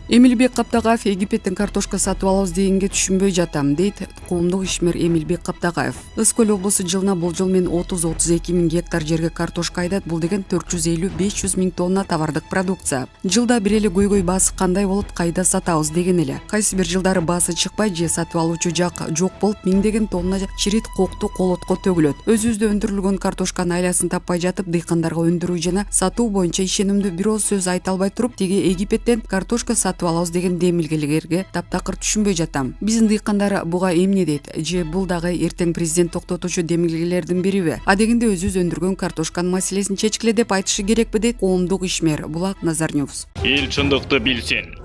Эмилбек Каптагаев Египеттин картошка сатып алабыз дегенге түшүнбөй жатам, дейт коомдук ишмер Эмилбек Каптагаев. Ысык көл облусу жылына болжол менен 30-32 миң гектар жерге картошка айдат. Бул деген 450-500 миң тонна товардык продукция. Жылда бир эле көйгөй баасы кандай болуп, кайда сатабыз деген эле. Кайсы бир жылдары баасы чыкпай же сатып алуучу жак жок болуп, миңдеген тонна чирит кокту колотко төгүлөт. Өзүбүздө өндүрүлгөн картошканын айласын таппай жатып, дыйкандарга өндүрүү жана сатуу боюнча ишенимдүү бир ооз сөз айта албай туруп, тиги Египеттен картошка сатып алабыз деген демилгелерге таптакыр түшүнбөй жатам. Биздин дыйкандар буга эмне дейт? Же бул дагы эртең президент токтотуучу демилгелердин бириби? А дегенде өзүбүз өндүргөн картошканын маселесин чечкиле деп айтышы керекпи, дейт коомдук ишмер Булак Назарнюс. Эл чындыкты билсин.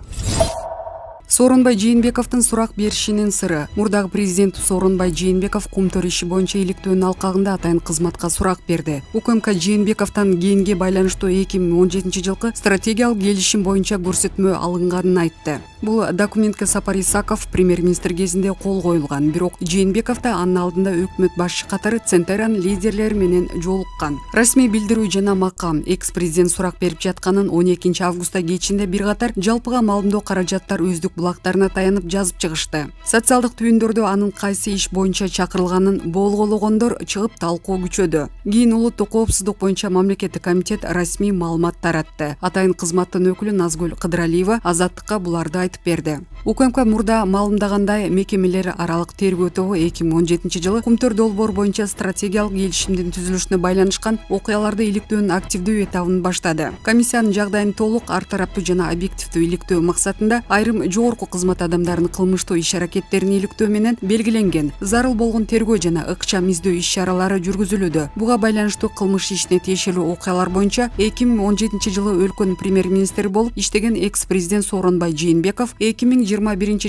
Сооронбай Жээнбековдун сурак беришинин сыры. Мурдагы президент Сооронбай Жээнбеков Кумтөр иши боюнча иликтөөнүн алкагында атайын кызматка сурак берди. УКМК Жээнбековдон кийинге байланыштуу 2017 жылкы стратегиялык келишим боюнча көрсөтмө алынганын айтты. Бул документке Сапар Исаков премьер-министр кезинде кол коюлган, бирок Жээнбеков да анын алдында өкмөт башчы катары Центеранын лидерлери менен жолуккан. Расмий билдирүү жана макам экс-президент сурак берип жатканын 12 августта кечинде бир катар жалпыга маалымдоо каражаттар өздүк булактарына таянып жазып чыгышты. Социалдык түйүндөрдө анын кайсы иш боюнча чакырылганын болгоологондор чыгып талкуу күчөдү. Кийин улуттук коопсуздук боюнча мамлекеттик комитет расмий маалымат таратты. Атайын кызматтын өкүлү Назгүл Кыдыралиева Азаттыкка буларды айтып берди. УКМК мурда маалымдагандай, мекемелер аралык тергөө тобу 2017 жылы Кумтөр долбоор боюнча стратегиялык келишимдин түзүлүшүнө байланышкан окуяларды иликтөөнүн активдүү этабын баштады. Комиссиянын жагдайын толук, ар тараптуу жана объективдүү иликтөө максатында айрым жогорку кызмат адамдарынын кылмыштуу иш-аракеттерин иликтөө менен белгиленген зарыл болгон тергөө жана ыкчам издөө иш-чаралары жүргүзүлүүдө. Буга байланыштуу кылмыш ишине тиешелүү окуялар боюнча 2017 жылы өлкөнүн премьер-министри болуп иштеген экс-президент Сооронбай Жээнбеков 2021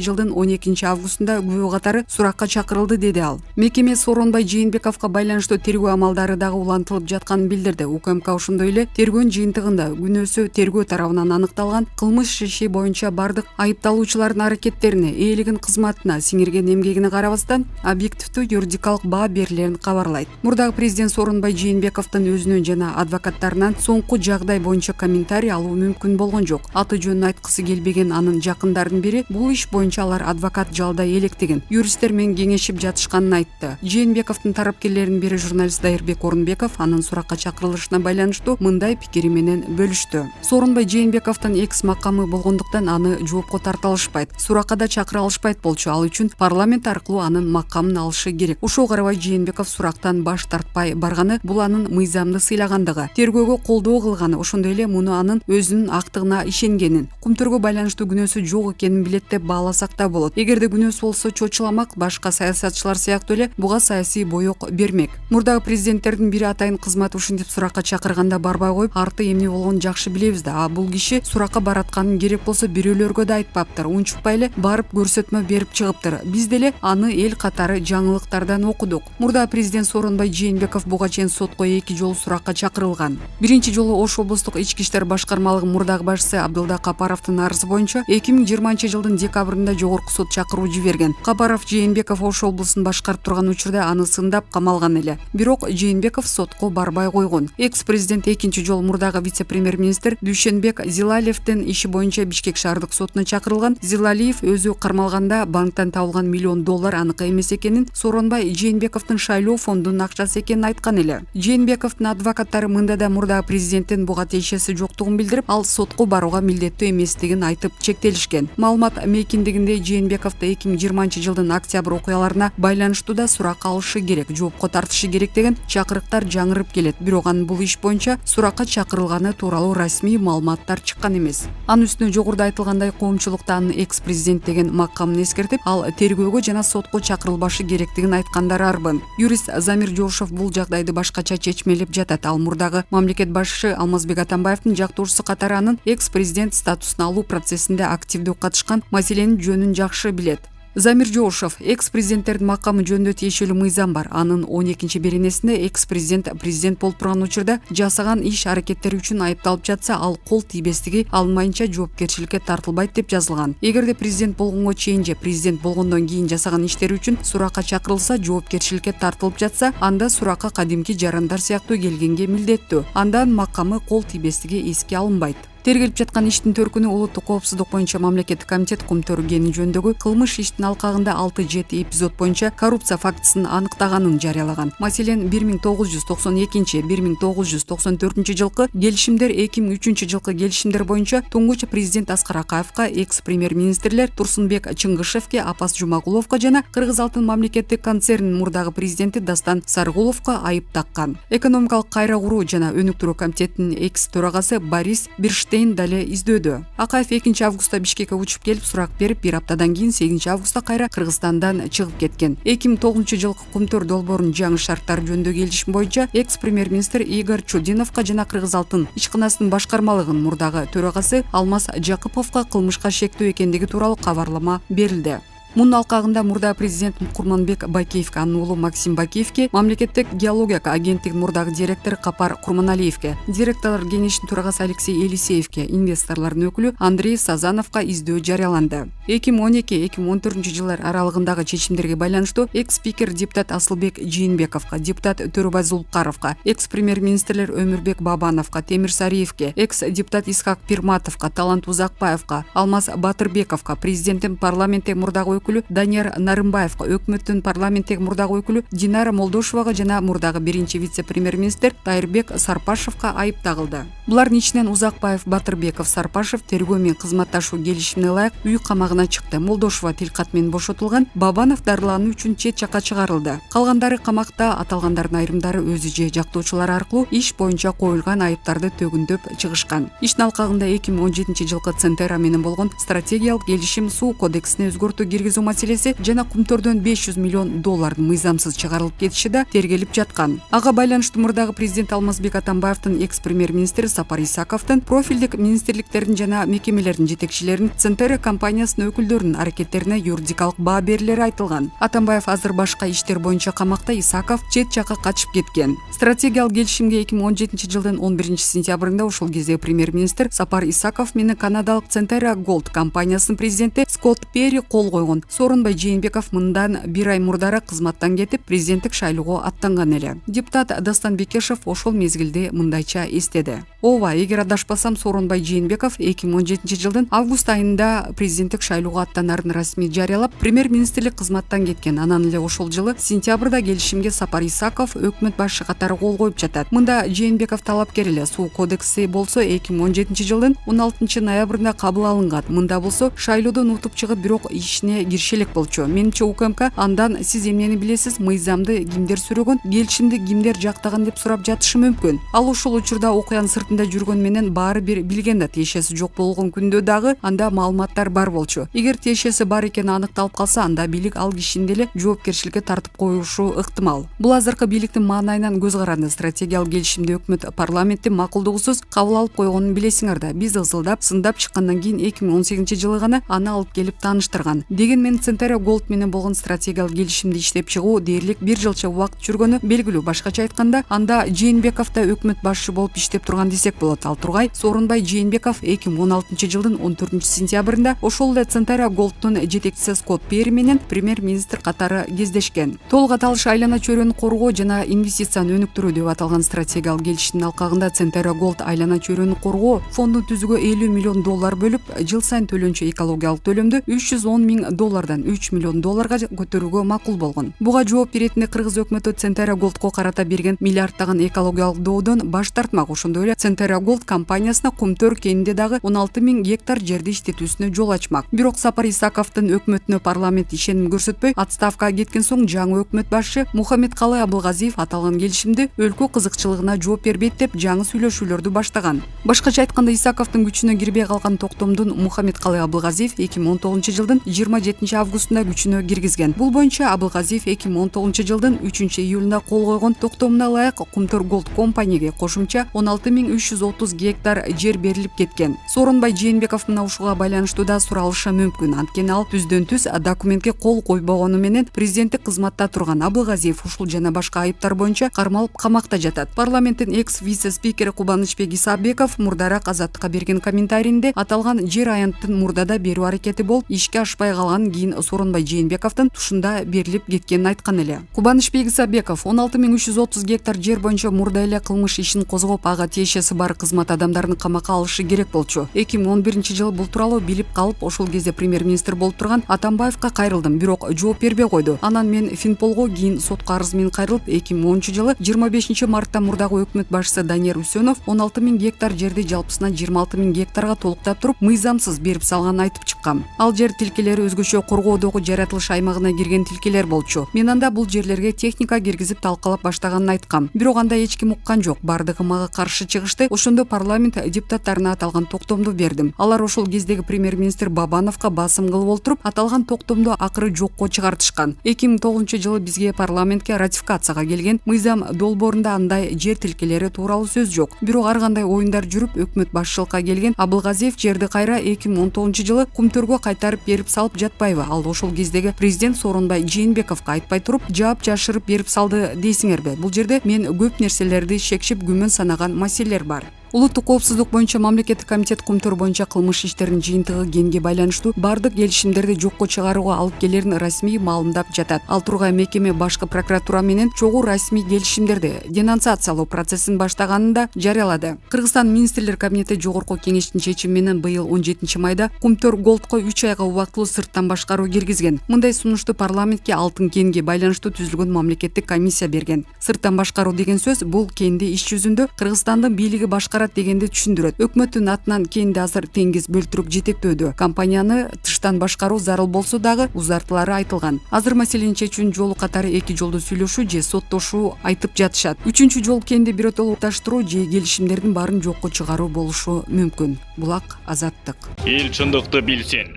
жылдын 12 августунда күбө катары суракка чакырылды, деди ал. Мекеме Сооронбай Жээнбековго байланыштуу тергөө амалдары дагы улантылып жатканын билдирди. УКМК ошондой эле тергөөнүн жыйынтыгында күнөөсү тергөө тарабынан аныкталган кылмыш иши боюнча бардык айыпталуучулардын аракеттерине, ээлигин, кызматына, сиңирген эмгегине карабастан объективдүү юридикалык баа берилерин кабарлайт. Мурдагы президент Сооронбай Жээнбековдун өзүнөн жана адвокаттарынан соңку жагдай боюнча комментарий алуу мүмкүн болгон жок. Аты жөнүн айткысы келбеген анын жакындарынын бири бул иш боюнча алар адвокат жалдай электигин, юристтер менен кеңешип жатышканын айтты. Жээнбековдун тарапкерлеринин бири журналист Дайырбек Орунбеков анын суракка чакырылышына байланыштуу мындай пикири менен бөлүштү. Сооронбай Жээнбековдун экс макамы болгондуктан аны жоопко тарта алышпайт, суракка да чакыра алышпайт болчу. Ал үчүн парламент аркылуу анын макамын алышы керек. Ошого карабай Жээнбеков сурактан баш тартпай барганы бул анын мыйзамды сыйлагандыгы, тергөөгө колдоо кылганы, ошондой эле муну анын өзүнүн актыгына ишенгенин, Кумтөргө байланыштуу күнөөсү жок экенин билет деп бааласак да болот. Эгерде күнөөсү болсо чочуламак, башка саясатчылар сыяктуу эле буга саясий боек бермек. Мурдагы президенттердин бири атайын кызмат ушинтип суракка чакырганда барбай коюп, арты эмне болгонун жакшы билебиз да. А бул киши суракка баратканын керек болсо бирөөлөргө да айтпаптыр, унчукпай эле барып көрсөтмө берип чыгыптыр. Биз деле аны эл катары жаңылыктардан окудук. Мурдагы президент Сооронбай Жээнбеков буга чейин сотко 2 жолу суракка чакырылган. Биринчи жолу Ош облустук ички иштер башкармалыгынын мурдагы башчысы Абдылда Капаровдун арызы боюнча 2020 жылдын декабрында жогорку сот чакыруу жиберген. Капаров Жээнбеков Ош облусун башкарып турган учурда аны сындап камалган эле. Бирок Жээнбеков сотко барбай койгон. Экс-президент экинчи жолу мурдагы вице-премьер-министр Дүйшөнбек Зилалиевдин иши боюнча Бишкек шаардык сотуна чакырылган. Зилалиев өзү кармалганда банктан табылган $1 миллион анык эмес экенин, Сооронбай Жээнбековдун шайлоо фондунун акчасы экенин айткан эле. Жээнбековдун адвокаттары мында да мурдагы президенттин буга тиешеси жоктугун билдирип, ал сотко барууга милдеттүү эместигин айтып чектелишкен. Маалымат мейкиндигинде Жээнбековду 2020 жылдын октябрь окуяларына байланыштуу да сурак алышы керек, жоопко тартышы керек деген чакырыктар жаңырып келет. Бирок анын бул иш боюнча суракка чакырылганы тууралуу расмий маалыматтар чыккан эмес. Анын үстүнө жогоруда айтылгандай коомчулукта анын экс-президент деген макамын эскертип, ал тергөөгө жана сотко чакырылбашы керектигин айткандары арбын. Юрист Замир Жошов бул жагдайды башкача чечмелеп жатат. Ал мурдагы мамлекет башчысы Алмазбек Атамбаевдин жактоочусу катары анын экс-президент статусун алуу процессинде активдүү катышкан маселенин жөнүн жакшы билет. Замир Жошов, экс-президенттердин макамы жөнүндө тиешелүү мыйзам бар. Анын 12 беренесинде экс-президент президент болуп турган учурда жасаган иш аракеттери үчүн айыпталып жатса, ал кол тийбестиги алынмайынча жоопкерчиликке тартылбайт деп жазылган. Эгерде президент болгонго чейин же президент болгондон кийин жасаган иштери үчүн суракка чакырылса, жоопкерчиликке тартылып жатса, анда суракка кадимки жарандар сыяктуу келгенге милдеттүү. Андан макамы кол тийбестиги эске алынбайт. Тергелип жаткан иштин төркүнү улуттук коопсуздук боюнча мамлекеттик комитет кум төрүгени жөнүндөгү кылмыш иштин алкагында 6-7 эпизод боюнча коррупция фактысын аныктаганын жарыялаган. Маселен, 1992-1994 жылкы келишимдер 2003 жылкы келишимдер боюнча туңгуч президент Аскар Акаевка, экс-премьер-министрлер Турсунбек Чыңгышевке, Апас Жумагуловго жана Кыргыз Алтын мамлекеттик концернинин мурдагы президенти Дастан Саргуловго айып таккан. Экономикалык кайра куруу жана өнүктүрүү комитетинин экс-төрагасы Борис Бирштейн дале издөөдө. Акаев 2 августта Бишкекке учуп келип сурак берип, бир аптадан кийин 8 августта кайра Кыргызстандан чыгып кеткен. 2009 жылкы Кумтөр долбоорунун жаңы шарттары жөнүндөгү келишим боюнча экс-премьер-министр Игорь Чудиновго жана Кыргыз Алтын ишканасынын башкармалыгынын мурдагы төрагасы Алмаз Жакыповго кылмышка шектүү экендиги тууралуу кабарлама берилди. Мунун алкагында мурда президент Курманбек Бакеевке, анын уулу Максим Бакеевке, мамлекеттик геология агенттигинин мурдагы директору Капар Курманалиевке, директорлор кеңешинин төрагасы Алексей Елисеевке, инвесторлордун өкүлү Андрей Сазановго издөө жарыяланды. 2012-2014 жылдар аралыгындагы чечимдерге байланыштуу экс-спикер депутат Асылбек Жээнбековго, депутат Төрөбай Зулукаровго, экс-премьер-министрлер Өмүрбек Бабановго, Темир Сариевке, экс-депутат Исхак Пирматовго, Талант Узакбаевго, Алмаз Батырбековго, президенттин парламенттеги мурдагы өкүлү Данияр Нарымбаевго, өкмөттүн парламенттеги мурдагы өкүлү Динара Молдошевага жана мурдагы биринчи вице-премьер-министр Тайырбек Сарпашевго айып тагылды. Булардын ичинен Узакбаев, Батырбеков, Сарпашев тергөө менен кызматташуу келишимине ылайык үй камагына чыкты. Молдошева тилкат менен бошотулган, Бабанов дарылануу үчүн чет жакка чыгарылды. Калгандары камакта, аталгандардын айрымдары өзү же жактоочулары аркылуу иш боюнча коюлган айыптарды төгүндөп чыгышкан. Иштин алкагында 2017 жылкы Центера менен болгон стратегиялык келишим, суу кодексине өзгөртүү киргизүү маселеси жана Кумтөрдөн $500 миллион мыйзамсыз чыгарылып кетиши да тергелип жаткан. Ага байланыштуу мурдагы президент Алмазбек Атамбаевдин, экс-премьер-министри Сапар Исаковдун, профилдик министрликтердин жана мекемелердин жетекчилеринин, Центера компаниясынын өкүлдөрүнүн аракеттерине юридикалык баа берилери айтылган. Атамбаев азыр башка иштер боюнча камакта, Исаков чет жакка качып кеткен. Стратегиялык келишимге 2017 жылдын 11 сентябрында ошол кезде премьер-министр Сапар Исаков менен канадалык Центера Голд компаниясынын президенти Скотт Перри кол койгон. Сооронбай Жээнбеков мындан бир ай мурдараак кызматтан кетип, президенттик шайлоого аттанган эле. Депутат Дастан Бекешев ошол мезгилде мындайча эстеди. Ооба, эгер адашпасам, Сооронбай Жээнбеков 2017 жылдын август айында президенттик шайлоого аттанарын расмий жарыялап, премьер-министрлик кызматтан кеткен. Анан эле ошол жылы сентябрда келишимге Сапар Исаков өкмөт башы катары кол коюп жатат. Мында Жээнбеков талапкер эле. Суу кодекси болсо 2017 жылдын 16 ноябрында кабыл алынган. Мында болсо шайлоодон утуп чыгып, бирок ишине кириши элек болчу. Менимче УКМК андан сиз эмнени билесиз, мыйзамды кимдер сүрөгөн, келишимди кимдер жактаган деп сурап жатышы мүмкүн. Ал ошол учурда окуянын сыртында жүргөн менен баары бир билген да, тиешеси жок болгон күндө дагы анда маалыматтар бар болчу. Эгер тиешеси бар экени аныкталып калса, анда бийлик ал кишини деле жоопкерчиликке тартып коюшу ыктымал. Бул азыркы бийликтин маанайынан көз каранды. Стратегиялык келишимди өкмөт парламенттин макулдугусуз кабыл алып койгонун билесиңер да. Биз ызылдап, сындап чыккандан кийин 2018 жылы гана аны алып келип тааныштырган. Дегенмен Центера Голд менен болгон стратегиялык келишимди иштеп чыгуу дээрлик бир жылча убакыт жүргөнү белгилүү. Башкача айтканда, анда Жээнбеков да өкмөт башчы болуп иштеп турган десек болот. Ал тургай Сооронбай Жээнбеков 2016 жылдын 14 сентябрында ошол эле Центера Голдтун жетекчиси Скотт Перри менен премьер-министр катары кездешкен. Толук аталыш айлана чөйрөнү коргоо жана инвестицияны өнүктүрүү деп аталган стратегиялык келишимдин алкагында Центера Голд айлана чөйрөнү коргоо фондун түзүүгө $50 миллион бөлүп, жыл сайын төлөнчү экологиялык төлөмдү $310 миң $3 миллион көтөрүүгө макул болгон. Буга жооп беретинде Кыргыз өкмөтү Центера Голдко карата берген миллиардтаган экологиялык доодон баш тартмак. Ошондой эле Центера Голд компаниясына Кумтөр кенинде дагы 16 миң гектар жерди иштетүүсүнө жол ачмак. Бирок Сапар Исаковдун өкмөтүнө парламент ишеним көрсөтпөй, отставкага кеткен соң жаңы өкмөт башчы Мухаммедкалы Абылгазиев аталган келишимди өлкө кызыкчылыгына жооп бербейт деп жаңы сүйлөшүүлөрдү баштаган. Башкача айтканда, Исаковдун күчүнө кирбей калган токтомдун Мухаммедкалы Абылгазиев 2019 жылдын 27 августунда күчүнө киргизген. Бул боюнча Абылгазиев 2019 жылдын 3 июлунда кол койгон токтомуна ылайык Кумтөр Голд компанияга кошумча 16 330 гектар жер берилип кеткен. Сооронбай Жээнбеков мына ушуга байланыштуу да суралышы мүмкүн. Анткени ал түздөн түз документке кол койбогону менен президенттик кызматта турган. Абылгазиев ушул жана башка айыптар боюнча кармалып камакта жатат. Парламенттин экс-вице-спикери Кубанычбек Исабеков мурдараак Азаттыкка берген комментарийинде аталган жер аянттын мурдада берүү аракети болуп, ишке ашпай калган андан кийин Сооронбай Жээнбековдун тушунда берилип кеткенин айткан эле. Кубанычбек Исабеков 16330 гектар жер боюнча мурда эле кылмыш ишин козгоп, ага тиешеси бар кызмат адамдарын камакка алышы керек болчу. 2011-жылы бул тууралуу билип калып, ошол кезде премьер-министр болуп турган Атамбаевка кайрылдым, бирок жооп бербей койду. Анан мен Финполго кийин сотко арыз менен кайрылып, 2010-жылы 25-мартта мурдагы өкмөт башчысы Данияр Үсөнов 16000 гектар жерди жалпысына 26000 гектарга толуктап туруп, мыйзамсыз берип салганын айтып чыккан. Ал жер тилкелери өзгөчө коргоодогу жаратылыш аймагына кирген тилкелер болчу. Мен анда бул жерлерге техника киргизип талкалап баштаганын айткам. Бирок анда эч ким уккан жок. Бардыгы мага каршы чыгышты. Ошондо парламент депутаттарына аталган токтомду бердим. Алар ошол кездеги премьер-министр Бабановго басым кылып олтуруп, аталган токтомду акыры жокко чыгартышкан. 2009-жылы бизге парламентке ратификацияга келген мыйзам долбоорунда андай жер тилкелери тууралуу сөз жок. Бирок ар кандай оюндар жүрүп, өкмөт башчылыкка келген Абылгазиев жерди кайра 2019-жылы Кумтөргө кайтарып берип салып жатпайбы? Ал ошол кездеги президент Сооронбай Жээнбековго айтпай туруп, жаап жашырып берип салды дейсиңерби? Бул жерде мен көп нерселерди шекшип күмөн санаган маселелер бар. Улуттук коопсуздук боюнча мамлекеттик комитет Кумтөр боюнча кылмыш иштеринин жыйынтыгы кенге байланыштуу бардык келишимдерди жокко чыгарууга алып келерин расмий маалымдап жатат. Ал тургай мекеме башкы прокуратура менен чогуу расмий келишимдерди денонсациялоо процессин баштаганын да жарыялады. Кыргызстан министрлер кабинети жогорку кеңештин чечими менен быйыл 17-майда Кумтөр Голдко 3 айга убактылуу сырттан башкаруу киргизген. Мындай сунушту парламентке алтын кенге байланыштуу түзүлгөн мамлекеттик комиссия берген. Сырттан башкаруу деген сөз бул кенди иш жүзүндө Кыргызстандын бийлиги башкарат дегенди түшүндүрөт. Өкмөттүн атынан кенди азыр Теңиз Бөлтүрүк жетектөөдө. Компанияны тыштан башкаруу зарыл болсо дагы узартылары айтылган. Азыр маселени чечүүнүн жолу катары эки жолдуу сүйлөшүү же соттошуу айтып жатышат. Үчүнчү жол кенди биротоло таштыруу же келишимдердин баарын жокко чыгаруу болушу мүмкүн. Булак Азаттык. Эл чындыкты билсин.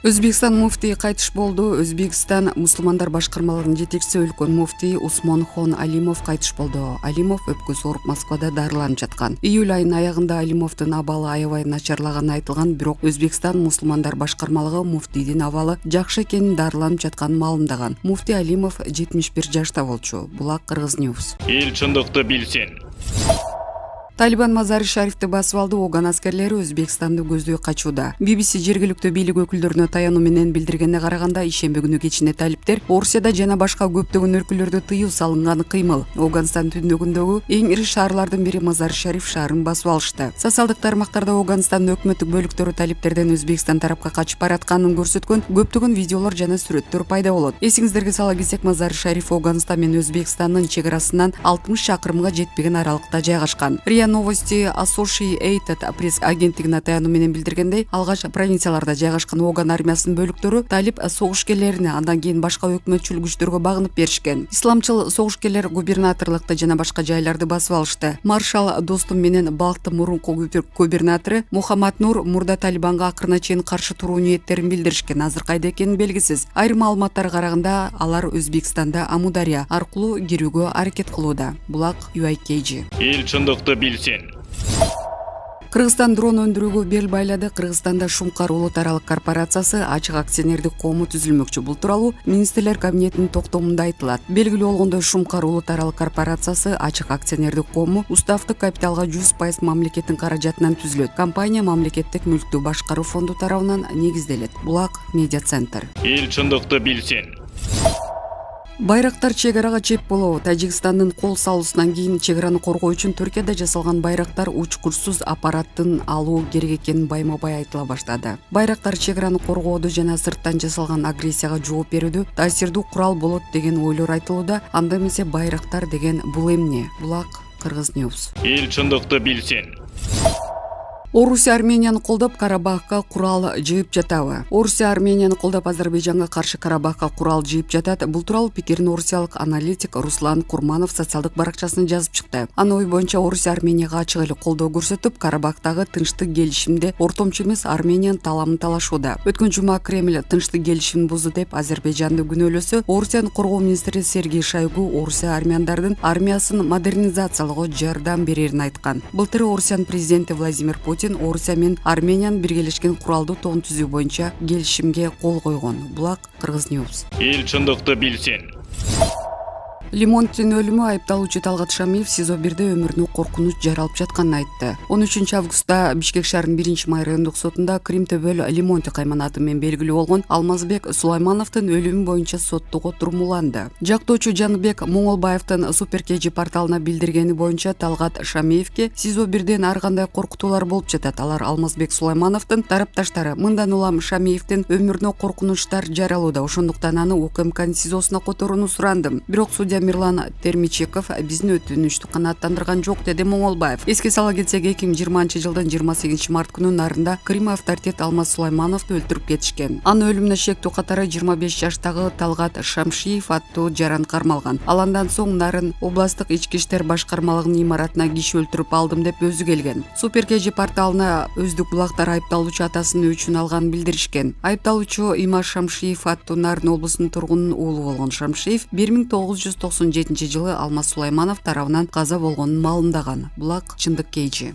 Өзбекстан муфтии кайтыш болду. Өзбекстан мусулмандар башкармалыгынын жетекчиси өлкөн муфтий Усмонхон Алимов кайтыш болду. Алимов өпкөсү ооруп Москвада дарыланып жаткан. Июль айынын аягында Алимовдун абалы аябай начарлаганы айтылган, бирок Өзбекстан мусулмандар башкармалыгы муфтийдин абалы жакшы экенин, дарыланып жатканын маалымдаган. Муфтий Алимов 71 жашта болчу. Булак Кыргыз Ньюс. Эл чындыкты билсин. Талибан Мазари Шарифти басып алды. Оган аскерлери Өзбекстанды көздөй качууда. BBC жергиликтүү бийлик өкүлдөрүнө таянуу менен билдиргенине караганда, ишемби күнү кечинде талиптер Орусияда жана башка көптөгөн өлкөлөрдө тыюу салынганы кыймыл. Афганстан түндүгүндөгү эң ири шаарлардын бири Мазари Шариф шаарын басып алышты. Социалдык тармактарда Афганстандын өкмөттүк бөлүктөрү талиптерден Өзбекстан тарапка качып баратканын көрсөткөн көптөгөн видеолор жана сүрөттөр пайда болот. Эсиңиздерге сала кетсек, Мазари Шариф Афганстан менен Өзбекстандын чек арасынан 60 чакырымга жетпеген аралыкта жайгашкан. Новости Associated пресс агенттигине таянуу менен билдиргендей, алгач провинцияларда жайгашкан Оган армиясынын бөлүктөрү талип согушкерлерине, андан кийин башка өкмөтчүл күчтөргө багынып беришкен. Исламчыл согушкерлер губернаторлукты жана башка жайларды басып алышты. Маршал Достум менен Балктын мурунку губернатору Мухаммад Нур мурда Талибанга акырына чейин каршы туруу ниеттерин билдиришкен. Азыр кайда экени белгисиз. Айрым маалыматтарга караганда, алар Өзбекстанда Амудария аркылуу кирүүгө аракет кылууда. Булак UIKG. Эл чындыкты билсин. Кыргызстан дрон өндүрүүгө бел байлады. Кыргызстанда Шумкар улут аралык корпорациясы ачык акционердик коому түзүлмөкчү. Бул тууралуу министрлер кабинетинин токтомунда айтылат. Белгилүү болгондой, Шумкар улут аралык корпорациясы ачык акционердик коому уставдык капиталга 100% мамлекеттин каражатынан түзүлөт. Компания мамлекеттик мүлктү башкаруу фонду тарабынан негизделет. Булак Медиа Центр. Эл чындыкты билсин. Байрактар чек арага чеп болобу. Тажикстандын кол салуусунан кийин чек араны коргоо үчүн Түркияда жасалган байрактар учкурсуз аппараттын алуу керек экенин байма-бай айтыла баштады. Байрактар чек араны коргоодо жана сырттан жасалган агрессияга жооп берүүдө таасирдүү курал болот деген ойлор айтылууда. Анда эмесе байрактар деген бул эмне? Булак Кыргыз Ньюс. Эл чындыкты билсин. Орусия Арменияны колдоп Карабахка курал жыйып жатабы? Орусия Арменияны колдоп Азербайжанга каршы Карабахка курал жыйып жатат. Бул тууралуу пикирин орусиялык аналитик Руслан Курманов социалдык баракчасына жазып чыкты. Анын ою боюнча, Орусия Арменияга ачык эле колдоо көрсөтүп, Карабахтагы тынчтык келишимде ортомчу эмес Армениянын таламын талашууда. Өткөн жума Кремль тынчтык келишимин бузду деп Азербайжанды күнөөлөсө, Орусиянын коргоо министри Сергей Шойгу Орусия армяндардын армиясын модернизациялоого жардам берерин айткан. Былтыр Орусиянын президенти Владимир Путин Орусия менен Армениянын биргелешкен куралдуу тоон түзүү боюнча келишимге кол койгон. Булак Кыргыз Ньюс. Эл чындыкты билсин. Лимонттин өлүмү айыпталуучу Талгат Шамиев СИЗО-1де өмүрүнө коркунуч жаралып жатканын айтты. 13 августта Бишкек шаарынын 1-май райондук сотунда Крим Төбөл Лимонти кайманаты менен белгилүү болгон Алмазбек Сулаймановдун өлүмү боюнча соттоого турмуланды. Жактоочу Жаныбек Моңолбаевдин Супер KG порталына билдиргени боюнча Талгат Шамиевке СИЗО-1ден ар кандай коркутуулар болуп жатат. Алар Алмазбек Сулаймановдун тарапташтары мындан улам Шамиевдин өмүрүнө коркунучтар жаралууда. Ошондуктан аны УКМК СИЗОсуна которууну сурандым. Бирок судья Мирлан Термичеков биздин өтүнүчтү канааттандырган жок, деди Моңолбаев. Эске сала кетсек, 2020 жылдын 28 март күнү Нарында Крим авторитет Алмаз Сулаймановду өлтүрүп кетишкен. Анын өлүмүнө шектүү катары 25 жаштагы Талгат Шамшиев аттуу жаран кармалган. Ал андан соң Нарын областтык ички иштер башкармалыгынын имаратына киши өлтүрүп алдым деп өзү келген. Супер KG порталына Өздүк булактар айыпталуучу атасынын өчүн алганын билдиришкен. Айыпталуучу Имаш Шамшиев аттуу Нарын облусунун тургунунун уулу болгон. Шамшиев 1997 жылы Алмаз Сулайманов тарабынан каза болгонун маалымдаган. Булак чындык KG.